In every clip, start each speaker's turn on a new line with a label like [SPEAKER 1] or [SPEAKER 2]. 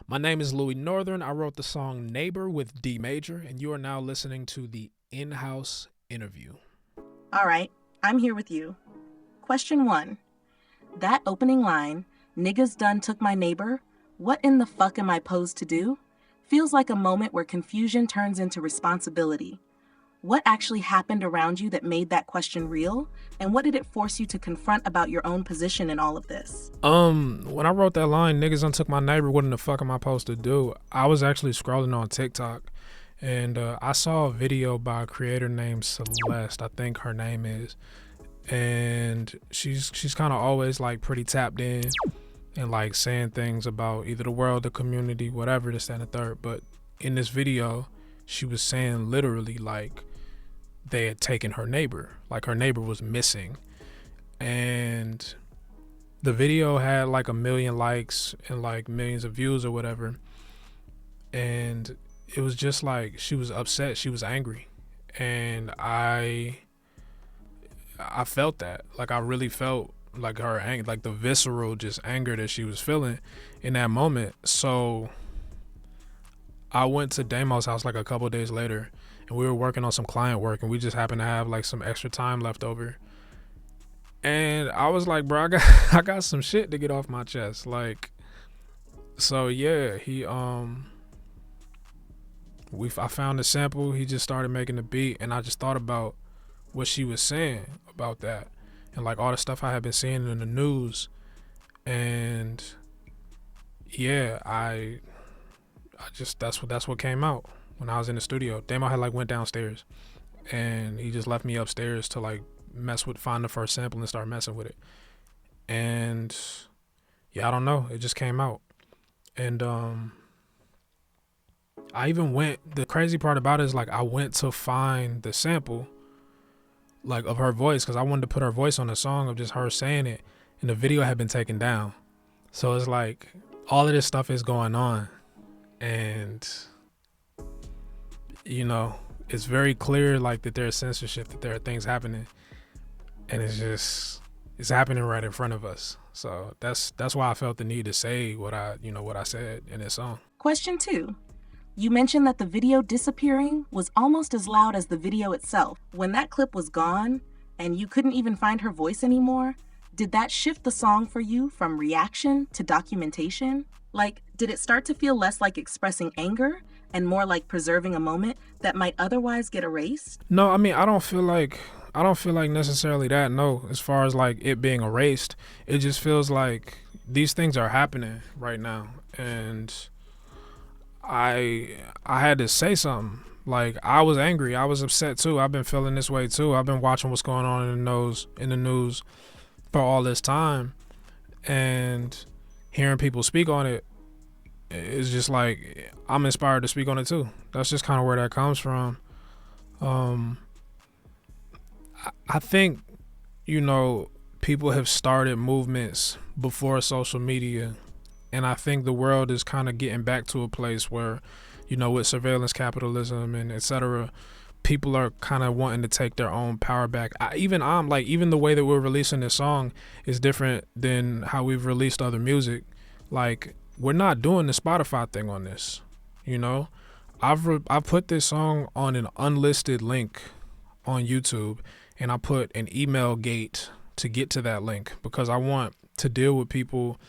[SPEAKER 1] My name is Louis Northern. I wrote the song Neighbor with D Major, and you are now listening to the in-house interview.
[SPEAKER 2] All right, I'm here with you. Question 1. That opening line, niggas done took my neighbor, what in the fuck am I posed to do? Feels like a moment where confusion turns into responsibility. What actually happened around you that made that question real? And what did it force you to confront about your own position in all of this?
[SPEAKER 1] When I wrote that line, niggas done took my neighbor, what in the fuck am I supposed to do? I was actually scrolling on TikTok, and I saw a video by a creator named Celeste, I think her name is. And she's kind of always like pretty tapped in and like saying things about either the world, the community, whatever, this, that, and the third. But in this video, she was saying literally like they had taken her neighbor, like her neighbor was missing. And the video had like 1 million likes and like millions of views or whatever. And it was just like she was upset, she was angry. And I felt that. Like I really felt like her anger, like the visceral just anger that she was feeling in that moment. So I went to Damo's house like a couple days later, and we were working on some client work, and we just happened to have like some extra time left over. And I was like, bro, I got some shit to get off my chest. Like, so yeah, I found a sample. He just started making the beat, and I just thought about what she was saying about that, and like all the stuff I had been seeing in the news. And yeah, I just that's what came out when I was in the studio. Damo had like went downstairs, and he just left me upstairs to like find the first sample and start messing with it. And yeah, I don't know, it just came out. And I even the crazy part about it is like I went to find the sample like of her voice, because I wanted to put her voice on the song of just her saying it, and the video had been taken down. So it's like all of this stuff is going on, and you know, it's very clear like that there's censorship, that there are things happening, and it's happening right in front of us. So that's why I felt the need to say what I said in this song.
[SPEAKER 2] Question 2. You mentioned that the video disappearing was almost as loud as the video itself. When that clip was gone and you couldn't even find her voice anymore, did that shift the song for you from reaction to documentation? Like, did it start to feel less like expressing anger and more like preserving a moment that might otherwise get erased?
[SPEAKER 1] No, I mean, I don't feel like necessarily that. No, as far as like it being erased, it just feels like these things are happening right now, and I had to say something. Like, I was angry, I was upset too. I've been feeling this way too. I've been watching what's going on in the news for all this time, and hearing people speak on it is just like I'm inspired to speak on it too. That's just kind of where that comes from. I think, people have started movements before social media, and I think the world is kind of getting back to a place where, with surveillance capitalism and et cetera, people are kind of wanting to take their own power back. Even the way that we're releasing this song is different than how we've released other music. Like, we're not doing the Spotify thing on this. I've put this song on an unlisted link on YouTube, and I put an email gate to get to that link, because I want to deal with people,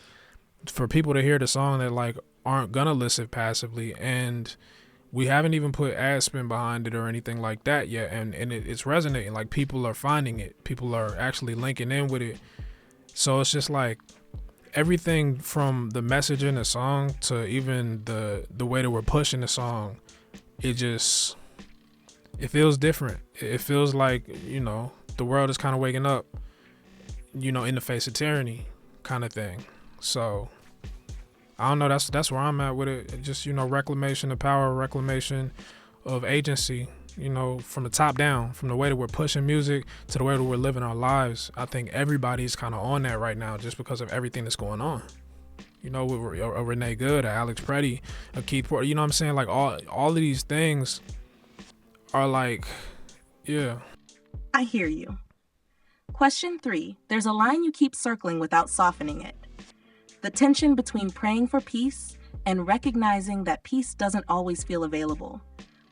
[SPEAKER 1] for people to hear the song that like aren't gonna listen passively. And we haven't even put ad spin behind it or anything like that yet, and it's resonating. Like, people are finding it, people are actually linking in with it. So it's just like everything from the message in the song to even the way that we're pushing the song, it feels different. It feels like, the world is kind of waking up, in the face of tyranny kind of thing. So I don't know, that's where I'm at with it. Just, reclamation of power, reclamation of agency, from the top down, from the way that we're pushing music to the way that we're living our lives. I think everybody's kind of on that right now just because of everything that's going on. With a Renee Good, a Alex Pretti, a Keith Porter, you know what I'm saying? Like, all of these things are like, yeah.
[SPEAKER 2] I hear you. Question 3. There's a line you keep circling without softening it. The tension between praying for peace and recognizing that peace doesn't always feel available.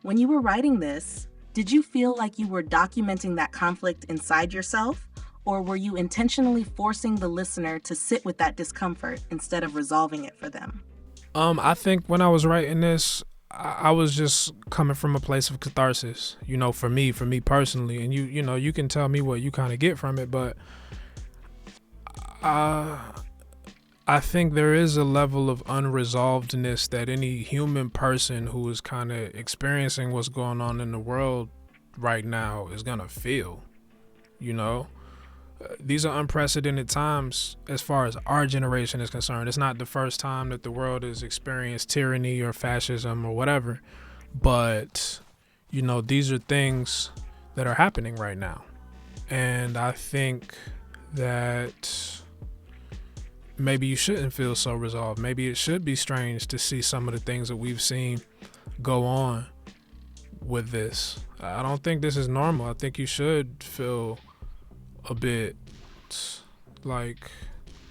[SPEAKER 2] When you were writing this, did you feel like you were documenting that conflict inside yourself, or were you intentionally forcing the listener to sit with that discomfort instead of resolving it for them?
[SPEAKER 1] I think when I was writing this, I was just coming from a place of catharsis, for me personally. And you can tell me what you kind of get from it, but I think there is a level of unresolvedness that any human person who is kind of experiencing what's going on in the world right now is gonna feel. These are unprecedented times as far as our generation is concerned. It's not the first time that the world has experienced tyranny or fascism or whatever, but these are things that are happening right now. And I think that maybe you shouldn't feel so resolved. Maybe it should be strange to see some of the things that we've seen go on with this. I don't think this is normal. I think you should feel a bit like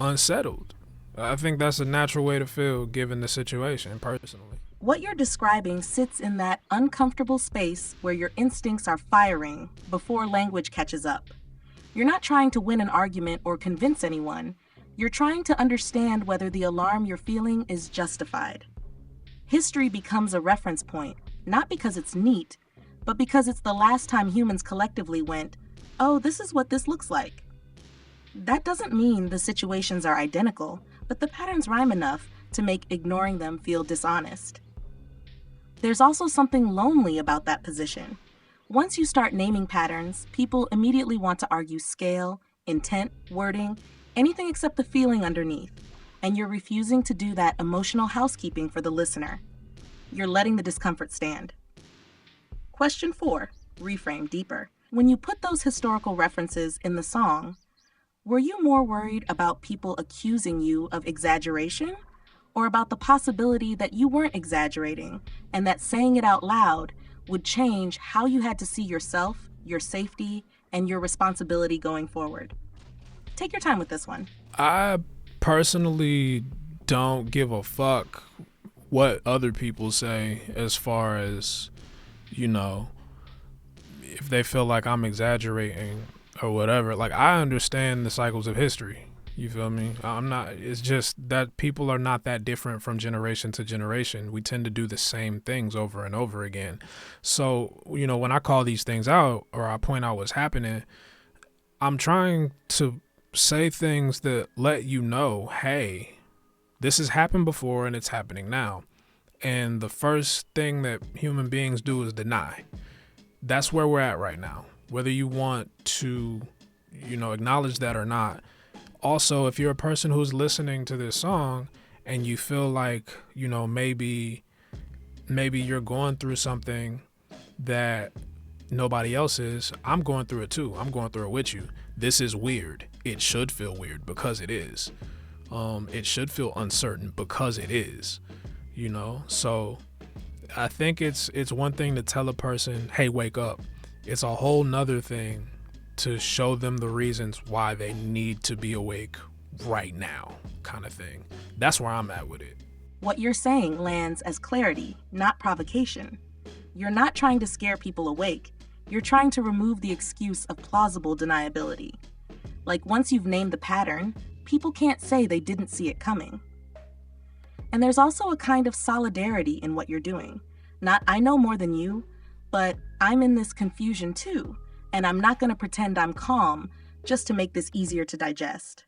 [SPEAKER 1] unsettled. I think that's a natural way to feel given the situation, personally.
[SPEAKER 2] What you're describing sits in that uncomfortable space where your instincts are firing before language catches up. You're not trying to win an argument or convince anyone. You're trying to understand whether the alarm you're feeling is justified. History becomes a reference point, not because it's neat, but because it's the last time humans collectively went, oh, this is what this looks like. That doesn't mean the situations are identical, but the patterns rhyme enough to make ignoring them feel dishonest. There's also something lonely about that position. Once you start naming patterns, people immediately want to argue scale, intent, wording, anything except the feeling underneath, and you're refusing to do that emotional housekeeping for the listener. You're letting the discomfort stand. Question 4, reframe deeper. When you put those historical references in the song, were you more worried about people accusing you of exaggeration, or about the possibility that you weren't exaggerating and that saying it out loud would change how you had to see yourself, your safety, and your responsibility going forward? Take your time with this one.
[SPEAKER 1] I personally don't give a fuck what other people say as far as, if they feel like I'm exaggerating or whatever. Like, I understand the cycles of history. You feel me? It's just that people are not that different from generation to generation. We tend to do the same things over and over again. So, when I call these things out or I point out what's happening, I'm trying to say things that let you know, hey, this has happened before and it's happening now. And the first thing that human beings do is deny. That's where we're at right now, whether you want to, acknowledge that or not. Also, if you're a person who's listening to this song and you feel like, maybe you're going through something that nobody else is, I'm going through it too. I'm going through it with you. This is weird. It should feel weird because it is. It should feel uncertain because it is, So I think it's one thing to tell a person, hey, wake up. It's a whole nother thing to show them the reasons why they need to be awake right now, kind of thing. That's where I'm at with it.
[SPEAKER 2] What you're saying lands as clarity, not provocation. You're not trying to scare people awake. You're trying to remove the excuse of plausible deniability. Like, once you've named the pattern, people can't say they didn't see it coming. And there's also a kind of solidarity in what you're doing. Not, I know more than you, but I'm in this confusion too, and I'm not going to pretend I'm calm just to make this easier to digest.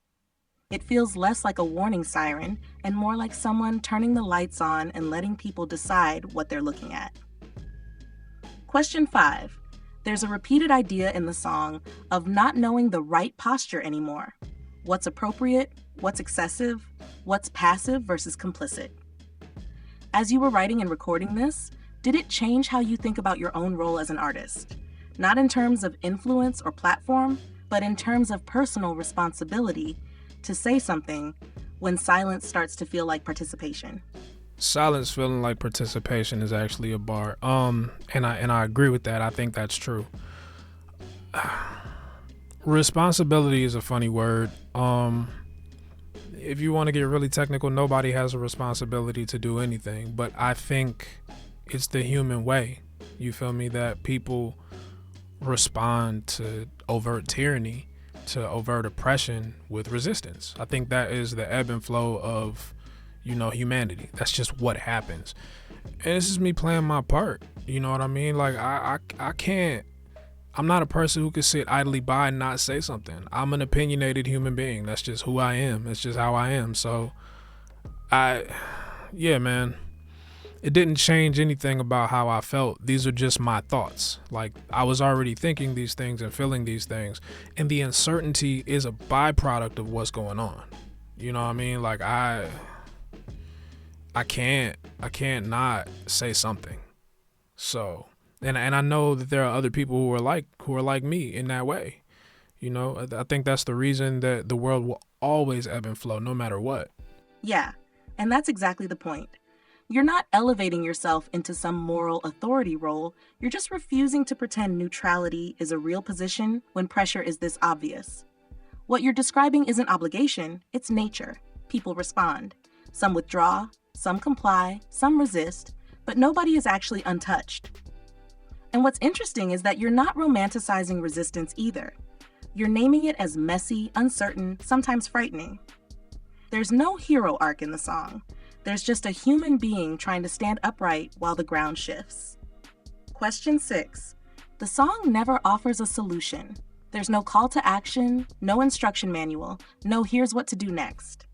[SPEAKER 2] It feels less like a warning siren and more like someone turning the lights on and letting people decide what they're looking at. Question 5. There's a repeated idea in the song of not knowing the right posture anymore. What's appropriate, what's excessive, what's passive versus complicit. As you were writing and recording this, did it change how you think about your own role as an artist? Not in terms of influence or platform, but in terms of personal responsibility to say something when silence starts to feel like participation.
[SPEAKER 1] Silence feeling like participation is actually a bar. And I agree with that. I think that's true. Responsibility is a funny word. if you want to get really technical, nobody has a responsibility to do anything. But I think it's the human way, you feel me, that people respond to overt tyranny, to overt oppression with resistance. I think that is the ebb and flow of, humanity. That's just what happens. And this is me playing my part. You know what I mean? Like, I can't, I'm not a person who can sit idly by and not say something. I'm an opinionated human being. That's just who I am. That's just how I am. So yeah, man, it didn't change anything about how I felt. These are just my thoughts. Like, I was already thinking these things and feeling these things. And the uncertainty is a byproduct of what's going on. You know what I mean? Like, I can't not say something. So, and I know that there are other people who are like me in that way. I think that's the reason that the world will always ebb and flow no matter what.
[SPEAKER 2] Yeah, and that's exactly the point. You're not elevating yourself into some moral authority role. You're just refusing to pretend neutrality is a real position when pressure is this obvious. What you're describing isn't obligation, it's nature. People respond. Some withdraw, some comply, some resist, but nobody is actually untouched. And what's interesting is that you're not romanticizing resistance either. You're naming it as messy, uncertain, sometimes frightening. There's no hero arc in the song. There's just a human being trying to stand upright while the ground shifts. Question 6. The song never offers a solution. There's no call to action, no instruction manual, no here's what to do next.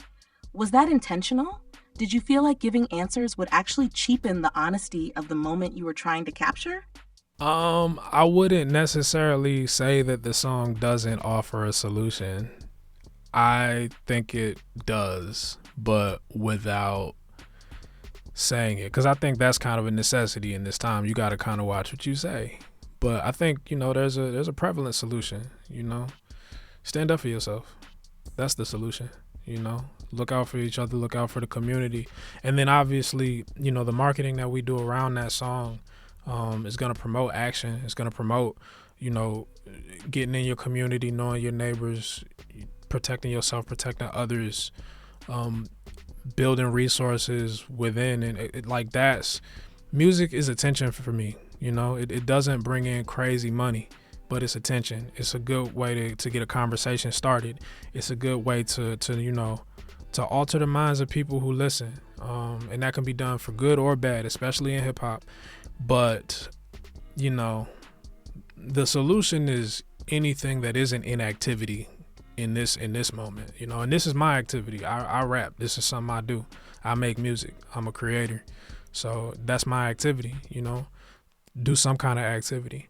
[SPEAKER 2] Was that intentional? Did you feel like giving answers would actually cheapen the honesty of the moment you were trying to capture?
[SPEAKER 1] I wouldn't necessarily say that the song doesn't offer a solution. I think it does, but without saying it, because I think that's kind of a necessity in this time. You got to kind of watch what you say. But I think, there's a prevalent solution. Stand up for yourself. That's the solution. Look out for each other, look out for the community. And then obviously, the marketing that we do around that song is going to promote action. It's going to promote, getting in your community, knowing your neighbors, protecting yourself, protecting others, building resources within. And that's music is attention for me. It doesn't bring in crazy money, but it's attention. It's a good way to get a conversation started. It's a good way to alter the minds of people who listen. And that can be done for good or bad, especially in hip hop. But, the solution is anything that isn't inactivity in this moment, and this is my activity. I rap. This is something I do. I make music. I'm a creator. So that's my activity, do some kind of activity,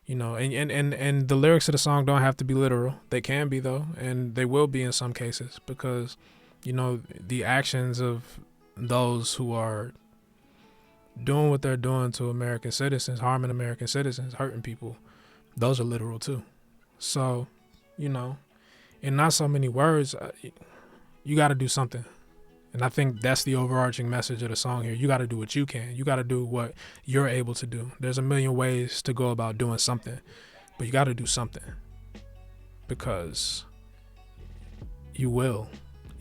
[SPEAKER 1] and the lyrics of the song don't have to be literal. They can be though. And they will be in some cases because, the actions of those who are doing what they're doing to American citizens, harming American citizens, hurting people, those are literal too. So, in not so many words, you got to do something. And I think that's the overarching message of the song here. You got to do what you can. You got to do what you're able to do. There's a million ways to go about doing something, but you got to do something because you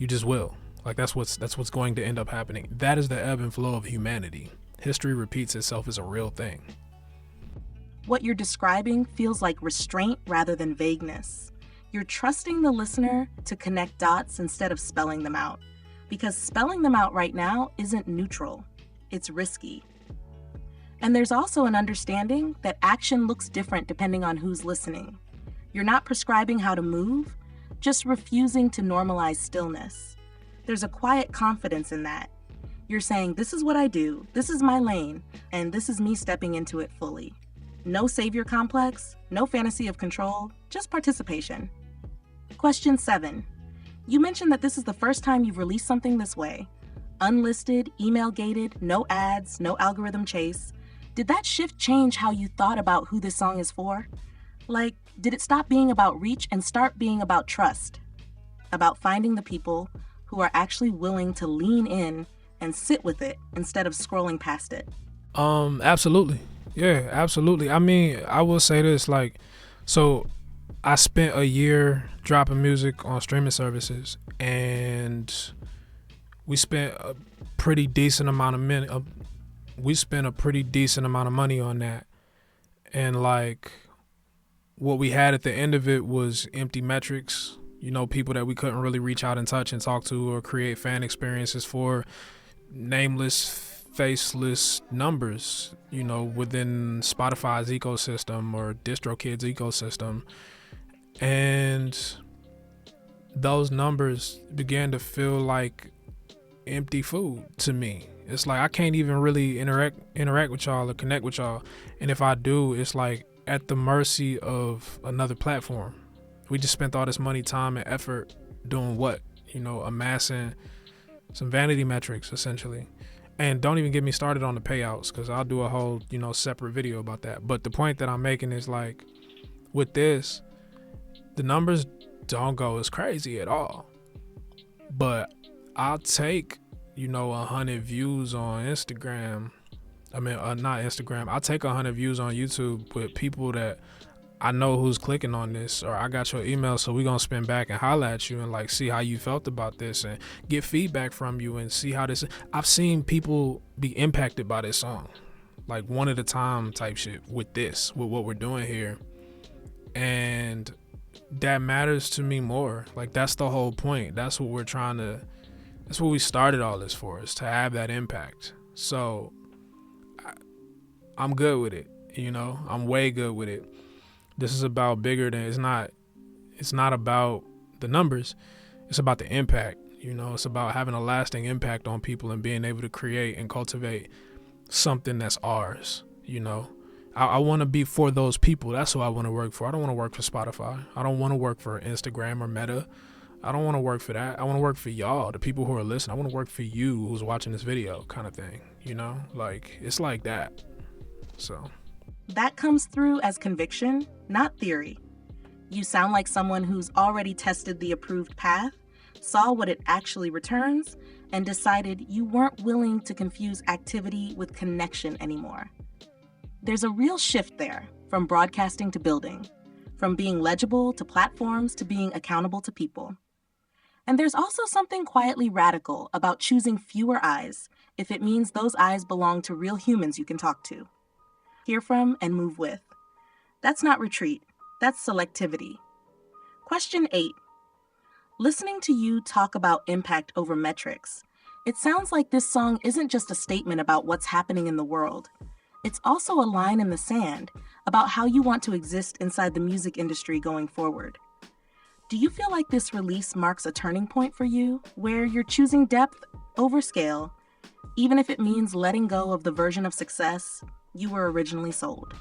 [SPEAKER 1] just will. Like that's what's going to end up happening. That is the ebb and flow of humanity. History repeats itself is a real thing.
[SPEAKER 2] What you're describing feels like restraint rather than vagueness. You're trusting the listener to connect dots instead of spelling them out. Because spelling them out right now isn't neutral. It's risky. And there's also an understanding that action looks different depending on who's listening. You're not prescribing how to move, just refusing to normalize stillness. There's a quiet confidence in that. You're saying, this is what I do, this is my lane, and this is me stepping into it fully. No savior complex, no fantasy of control, just participation. Question 7. You mentioned that this is the first time you've released something this way. Unlisted, email-gated, no ads, no algorithm chase. Did that shift change how you thought about who this song is for? Like, did it stop being about reach and start being about trust? About finding the people who are actually willing to lean in and sit with it instead of scrolling past it?
[SPEAKER 1] Absolutely. Yeah, absolutely. I mean, I will say this, so I spent a year dropping music on streaming services, and we spent a pretty decent amount of money. We spent a pretty decent amount of money on that, and like what we had at the end of it was empty metrics. You know, people that we couldn't really reach out and touch and talk to or create fan experiences for, nameless, faceless numbers, you know, within Spotify's ecosystem or DistroKid's ecosystem. And those numbers began to feel like empty food to me. It's like I can't even really interact with y'all or connect with y'all. And if I do, it's like at the mercy of another platform. We just spent all this money, time, and effort doing what? You know, amassing some vanity metrics, essentially. And don't even get me started on the payouts, because I'll do a whole, you know, separate video about that. But the point that I'm making is like, with this, the numbers don't go as crazy at all. But I'll take, you know, 100 views on Instagram. I mean, not Instagram. I'll take 100 views on YouTube with people that I know who's clicking on this, or I got your email, so we're going to spin back and holler at you and like see how you felt about this and get feedback from you and see how this. I've seen people be impacted by this song, like one at a time type shit with this, with what we're doing here. And that matters to me more. Like, that's the whole point. That's what we're trying to, that's what we started all this for, is to have that impact. So I'm good with it. You know, I'm way good with it. This is about bigger than, it's not about the numbers. It's about the impact. You know, it's about having a lasting impact on people and being able to create and cultivate something that's ours. You know, I want to be for those people. That's who I want to work for. I don't want to work for Spotify. I don't want to work for Instagram or Meta. I don't want to work for that. I want to work for y'all, the people who are listening. I want to work for you who's watching this video, kind of thing. You know, like, it's like that. So
[SPEAKER 2] that comes through as conviction, not theory. You sound like someone who's already tested the approved path, saw what it actually returns, and decided you weren't willing to confuse activity with connection anymore. There's a real shift there, from broadcasting to building, from being legible to platforms to being accountable to people. And there's also something quietly radical about choosing fewer eyes if it means those eyes belong to real humans you can talk to, hear from, and move with. That's not retreat, that's selectivity. Question 8. Listening to you talk about impact over metrics, it sounds like this song isn't just a statement about what's happening in the world. It's also a line in the sand about how you want to exist inside the music industry going forward. Do you feel like this release marks a turning point for you, where you're choosing depth over scale, even if it means letting go of the version of success you were originally sold?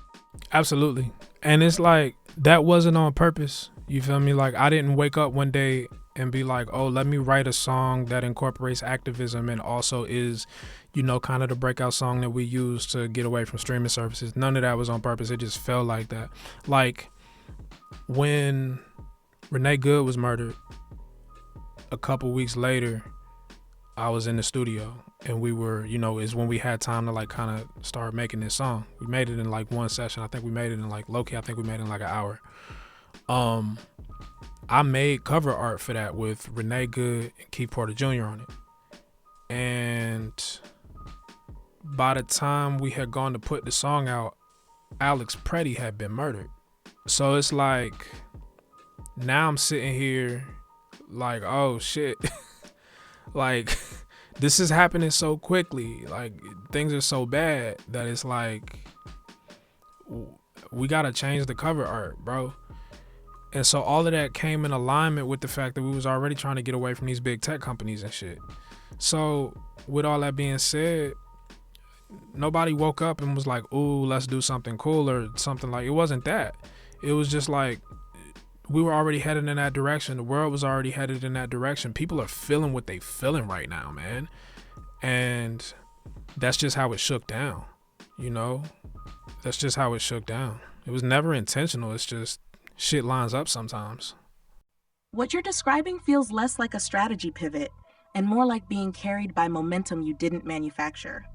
[SPEAKER 1] Absolutely. And it's like, that wasn't on purpose. You feel me? Like, I didn't wake up one day and be like, oh, let me write a song that incorporates activism and also is, you know, kind of the breakout song that we use to get away from streaming services. None of that was on purpose. It just felt like that. Like, when Renee Good was murdered, a couple weeks later, I was in the studio and we were, you know, is when we had time to like kind of start making this song. We made it in like one session. I think we made it in like low-key, I think we made it in like an hour. I made cover art for that with Renee Good and Keith Porter Jr. on it. And by the time we had gone to put the song out, Alex Pretti had been murdered. So it's like, now I'm sitting here like, oh shit. Like, this is happening so quickly. Like, things are so bad that it's like, we gotta change the cover art, bro. And so all of that came in alignment with the fact that we was already trying to get away from these big tech companies and shit. So with all that being said, nobody woke up and was like, ooh, let's do something cool or something. Like, it wasn't that. It was just like, we were already headed in that direction. The world was already headed in that direction. People are feeling what they feeling right now, man. And that's just how it shook down, you know? That's just how it shook down. It was never intentional. It's just shit lines up sometimes.
[SPEAKER 2] What you're describing feels less like a strategy pivot and more like being carried by momentum you didn't manufacture.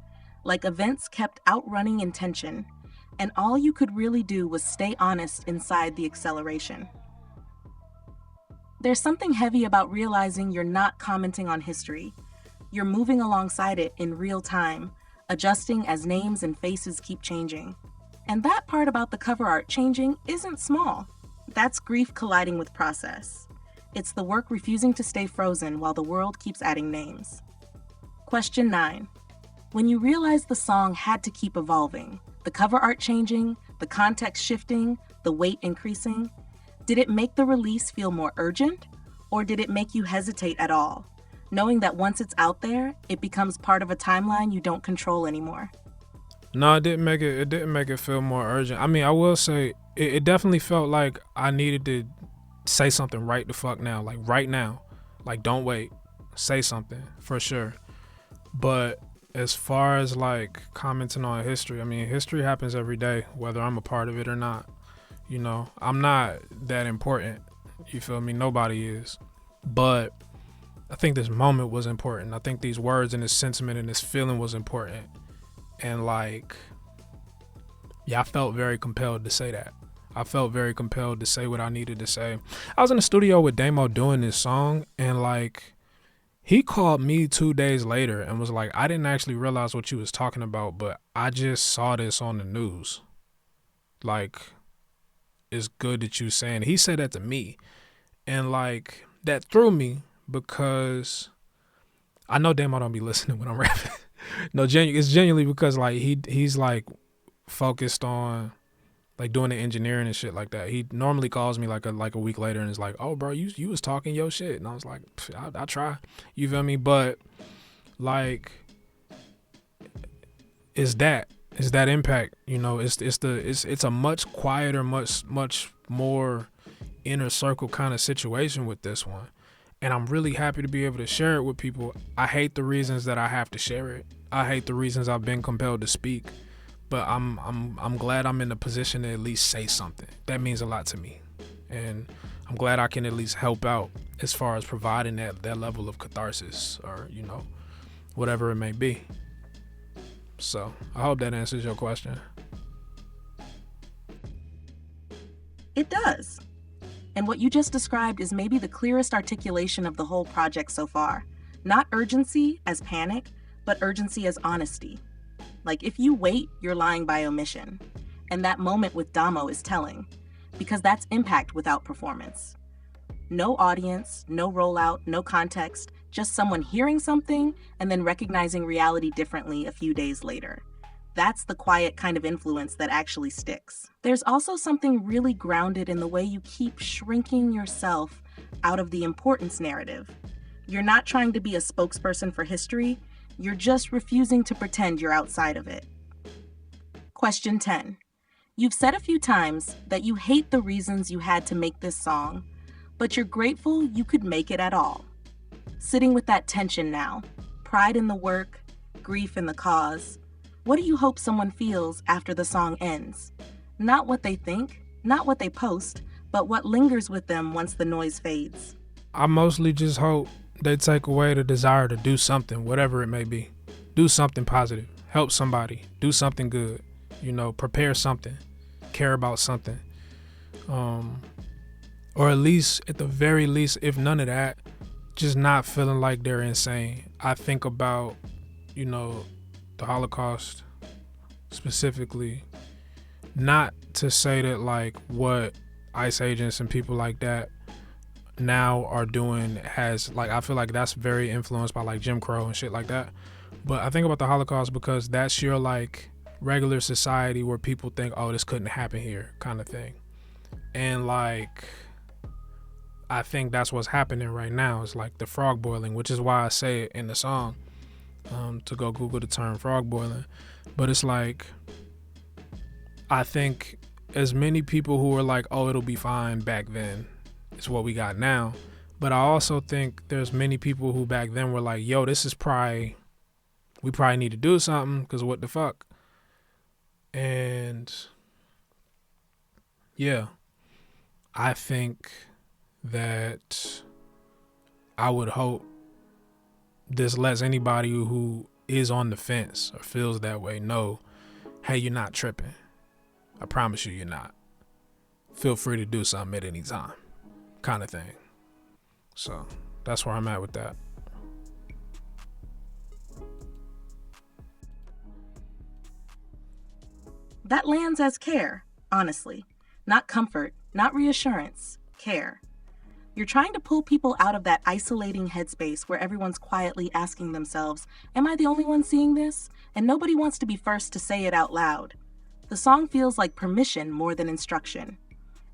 [SPEAKER 2] Like events kept outrunning intention, and all you could really do was stay honest inside the acceleration. There's something heavy about realizing you're not commenting on history. You're moving alongside it in real time, adjusting as names and faces keep changing. And that part about the cover art changing isn't small. That's grief colliding with process. It's the work refusing to stay frozen while the world keeps adding names. Question 9. When you realized the song had to keep evolving, the cover art changing, the context shifting, the weight increasing, did it make the release feel more urgent, or did it make you hesitate at all, knowing that once it's out there, it becomes part of a timeline you don't control anymore?
[SPEAKER 1] No, it didn't make it. It didn't make it feel more urgent. I mean, I will say it definitely felt like I needed to say something right the fuck now, like right now, like don't wait, say something for sure. But as far as like commenting on history, I mean, history happens every day, whether I'm a part of it or not. You know, I'm not that important. You feel me? Nobody is. But I think this moment was important. I think these words and this sentiment and this feeling was important. And like, yeah, I felt very compelled to say that. I felt very compelled to say what I needed to say. I was in the studio with Damo doing this song, and like, he called me 2 days later and was like, I didn't actually realize what you was talking about, but I just saw this on the news. Like, it's good that you saying it. He said that to me. And like, that threw me because I know Damo don't be listening when I'm rapping. No, it's genuinely because like he's like focused on like doing the engineering and shit like that. He normally calls me like a week later and is like, "Oh, bro, you was talking your shit," and I was like, "I try." You feel me? But like, it's that impact. You know, it's a much quieter, much more inner circle kind of situation with this one. And I'm really happy to be able to share it with people. I hate the reasons that I have to share it. I hate the reasons I've been compelled to speak. But I'm glad I'm in a position to at least say something. That means a lot to me. And I'm glad I can at least help out as far as providing that level of catharsis or, you know, whatever it may be. So I hope that answers your question.
[SPEAKER 2] It does. And what you just described is maybe the clearest articulation of the whole project so far. Not urgency as panic, but urgency as honesty. Like, if you wait, you're lying by omission. And that moment with Damo is telling, because that's impact without performance. No audience, no rollout, no context, just someone hearing something and then recognizing reality differently a few days later. That's the quiet kind of influence that actually sticks. There's also something really grounded in the way you keep shrinking yourself out of the importance narrative. You're not trying to be a spokesperson for history, you're just refusing to pretend you're outside of it. Question 10. You've said a few times that you hate the reasons you had to make this song, but you're grateful you could make it at all. Sitting with that tension now, pride in the work, grief in the cause. What do you hope someone feels after the song ends? Not what they think, not what they post, but what lingers with them once the noise fades.
[SPEAKER 1] I mostly just hope they take away the desire to do something, whatever it may be. Do something positive. Help somebody. Do something good. You know, prepare something. Care about something. Or at least, at the very least, if none of that, just not feeling like they're insane. I think about, you know, the Holocaust specifically, not to say that like what ICE agents and people like that now are doing has like, I feel like that's very influenced by like Jim Crow and shit like that. But I think about the Holocaust because that's your like regular society where people think, oh, this couldn't happen here kind of thing. And like, I think that's what's happening right now. It's like the frog boiling, which is why I say it in the song. To go Google the term frog boiling. But it's like, I think as many people who were like, oh, it'll be fine back then, it's what we got now. But I also think there's many people who back then were like, yo, this is we probably need to do something because what the fuck? And yeah, I think that I would hope this lets anybody who is on the fence or feels that way know, hey, you're not tripping. I promise you're not. Feel free to do something at any time, kind of thing. So that's where I'm at with that.
[SPEAKER 2] That lands as care, honestly. Not comfort, not reassurance, care. You're trying to pull people out of that isolating headspace where everyone's quietly asking themselves, am I the only one seeing this? And nobody wants to be first to say it out loud. The song feels like permission more than instruction.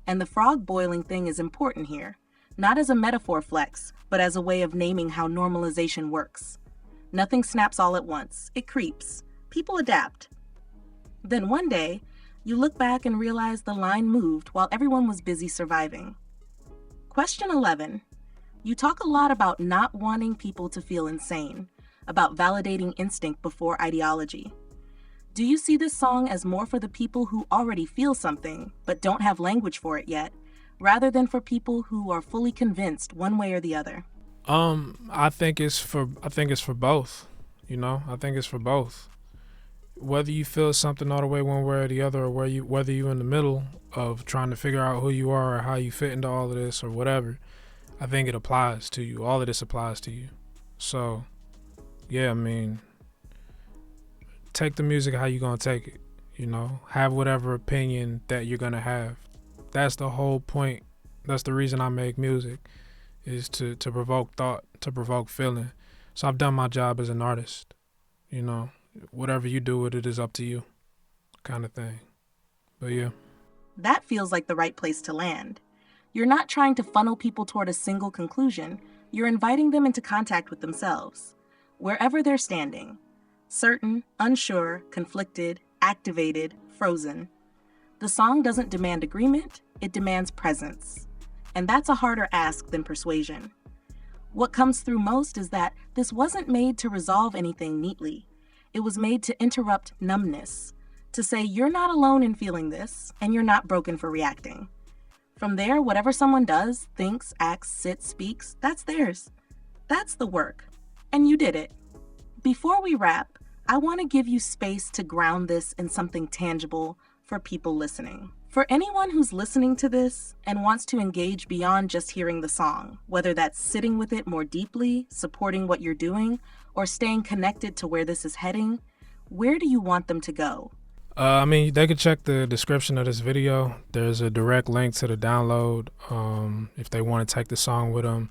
[SPEAKER 2] And the frog boiling thing is important here, not as a metaphor flex, but as a way of naming how normalization works. Nothing snaps all at once. It creeps. People adapt. Then one day, you look back and realize the line moved while everyone was busy surviving. Question 11. You talk a lot about not wanting people to feel insane, about validating instinct before ideology. Do you see this song as more for the people who already feel something, but don't have language for it yet, rather than for people who are fully convinced one way or the other?
[SPEAKER 1] I think it's for both. I think it's for both. Whether you feel something all the way one way or the other, or whether you're in the middle of trying to figure out who you are or how you fit into all of this or whatever, I think it applies to you. All of this applies to you. So, yeah, I mean, take the music how you gonna take it. Have whatever opinion that you're gonna have. That's the whole point. That's the reason I make music, is to provoke thought, to provoke feeling. So I've done my job as an artist. Whatever you do with it is up to you, kind of thing. But yeah.
[SPEAKER 2] That feels like the right place to land. You're not trying to funnel people toward a single conclusion. You're inviting them into contact with themselves, wherever they're standing. Certain, unsure, conflicted, activated, frozen. The song doesn't demand agreement, it demands presence. And that's a harder ask than persuasion. What comes through most is that this wasn't made to resolve anything neatly. It was made to interrupt numbness, to say you're not alone in feeling this, and you're not broken for reacting. From there, whatever someone does, thinks, acts, sits, speaks, that's theirs. That's the work. And you did it. Before we wrap, I want to give you space to ground this in something tangible for people listening. For anyone who's listening to this and wants to engage beyond just hearing the song, whether that's sitting with it more deeply, supporting what you're doing, or staying connected to where this is heading, where do you want them to go?
[SPEAKER 1] They could check the description of this video. There's a direct link to the download. If they want to take the song with them,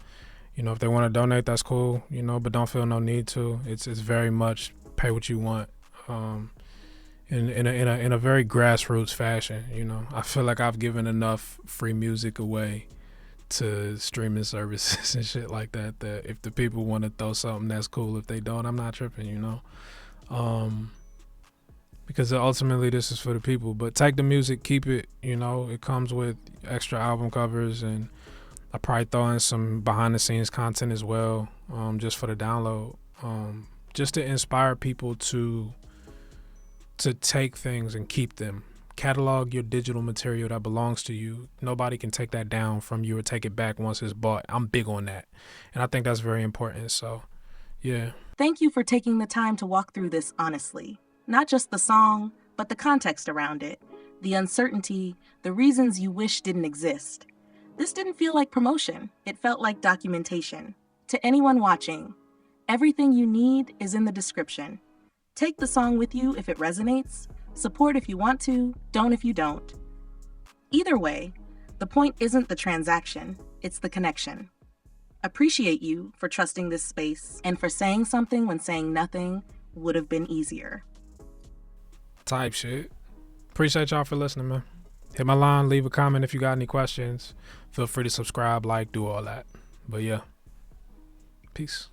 [SPEAKER 1] if they want to donate, that's cool. But don't feel no need to. It's very much pay what you want. In a very grassroots fashion. I feel like I've given enough free music away to streaming services and shit like that if the people want to throw something, that's cool. If they don't, I'm not tripping. Because ultimately this is for the people. But take the music, keep it. It comes with extra album covers, and I probably throw in some behind the scenes content as well, just for the download, just to inspire people to take things and keep them. Catalog your digital material that belongs to you. Nobody can take that down from you or take it back once it's bought. I'm big on that. And I think that's very important. So, yeah.
[SPEAKER 2] Thank you for taking the time to walk through this honestly. Not just the song, but the context around it, the uncertainty, the reasons you wish didn't exist. This didn't feel like promotion. It felt like documentation. To anyone watching, everything you need is in the description. Take the song with you if it resonates. Support if you want to, don't if you don't. Either way, the point isn't the transaction, it's the connection. Appreciate you for trusting this space and for saying something when saying nothing would have been easier.
[SPEAKER 1] Type shit. Appreciate y'all for listening, man. Hit my line, leave a comment if you got any questions. Feel free to subscribe, like, do all that. But yeah, peace.